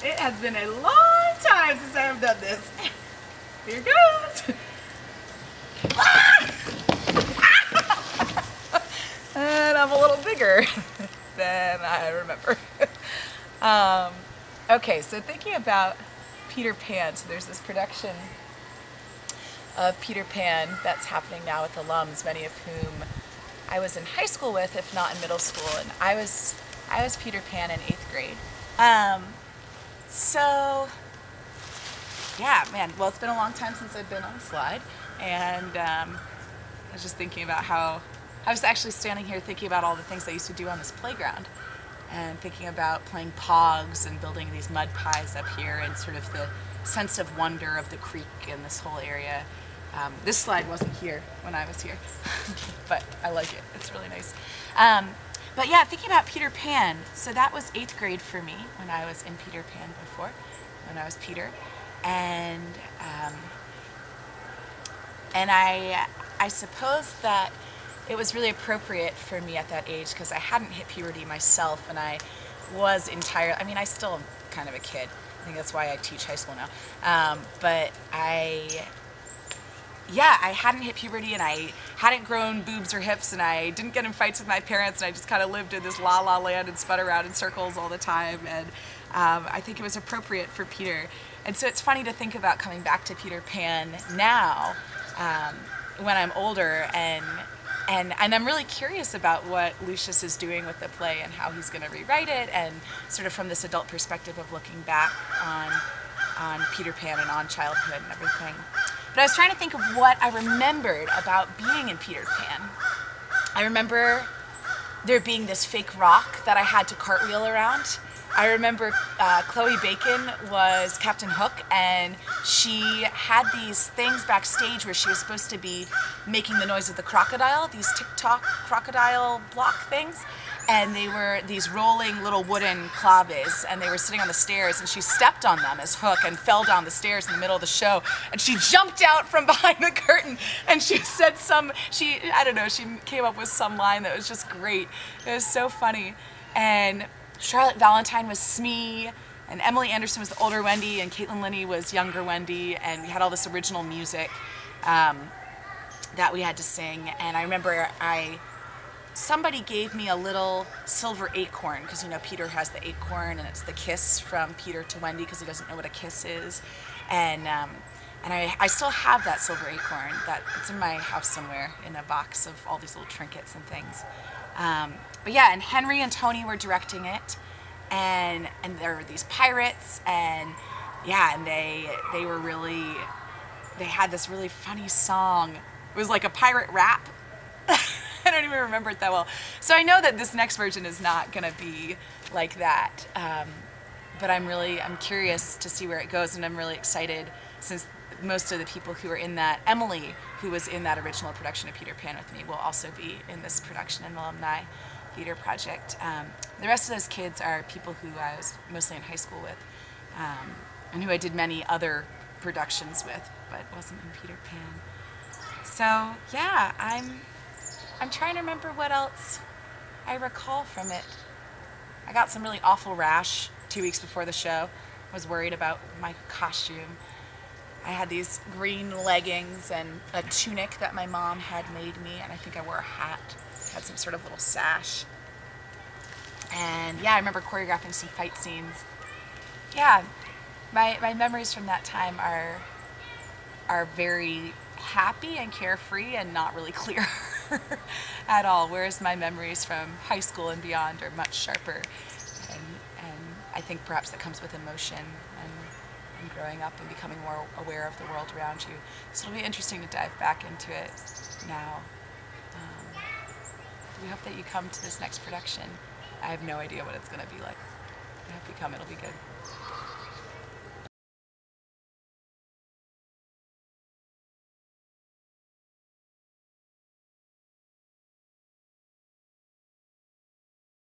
It has been a long time since I have done this. Here goes. And I'm a little bigger than I remember. Okay, so thinking about Peter Pan, so there's this production of Peter Pan that's happening now with alums, many of whom I was in high school with, if not in middle school, and I was Peter Pan in 8th grade. So, yeah, man, well, it's been a long time since I've been on a slide, and I was just thinking about how, I was actually standing here thinking about all the things I used to do on this playground, and thinking about playing pogs and building these mud pies up here, and sort of the sense of wonder of the creek and this whole area. This slide wasn't here when I was here, but I like it. It's really nice. But yeah, thinking about Peter Pan, so that was 8th grade for me when I was in Peter Pan before, when I was Peter. And I suppose that it was really appropriate for me at that age because I hadn't hit puberty myself, and I was entirely, I mean, I still am kind of a kid. I think that's why I teach high school now. But I hadn't hit puberty, and I hadn't grown boobs or hips, and I didn't get in fights with my parents, and I just kind of lived in this la-la land and spun around in circles all the time, and I think it was appropriate for Peter. And so it's funny to think about coming back to Peter Pan now when I'm older, and I'm really curious about what Lucius is doing with the play and how he's going to rewrite it, and sort of from this adult perspective of looking back on Peter Pan and on childhood and everything. But I was trying to think of what I remembered about being in Peter Pan. I remember there being this fake rock that I had to cartwheel around. I remember Chloe Bacon was Captain Hook, and she had these things backstage where she was supposed to be making the noise of the crocodile, these tick-tock crocodile block things, and they were these rolling little wooden claves, and they were sitting on the stairs, and she stepped on them as Hook and fell down the stairs in the middle of the show, and she jumped out from behind the curtain, and she said I don't know, she came up with some line that was just great. It was so funny. And Charlotte Valentine was Smee, and Emily Anderson was the older Wendy, and Caitlin Linney was younger Wendy, and we had all this original music that we had to sing. And I remember somebody gave me a little silver acorn, because you know Peter has the acorn, and it's the kiss from Peter to Wendy because he doesn't know what a kiss is. And I still have that silver acorn. It's in my house somewhere in a box of all these little trinkets and things. But yeah, and Henry and Tony were directing it, and there were these pirates, and yeah, and they had this really funny song. It was like a pirate rap. I don't even remember it that well. So I know that this next version is not gonna be like that, but I'm curious to see where it goes, and I'm really excited since most of the people who are in that, Emily, who was in that original production of Peter Pan with me, will also be in this production and alumni theater project. The rest of those kids are people who I was mostly in high school with, and who I did many other productions with, but wasn't in Peter Pan. So yeah, I'm trying to remember what else I recall from it. I got some really awful rash 2 weeks before the show. I was worried about my costume. I had these green leggings and a tunic that my mom had made me, and I think I wore a hat. Had some sort of little sash. And yeah, I remember choreographing some fight scenes. Yeah, my memories from that time are very happy and carefree and not really clear at all, whereas my memories from high school and beyond are much sharper, and I think perhaps that comes with emotion and growing up and becoming more aware of the world around you. So it'll be interesting to dive back into it now. We hope that you come to this next production. I have no idea what it's going to be like. I hope you come, it'll be good.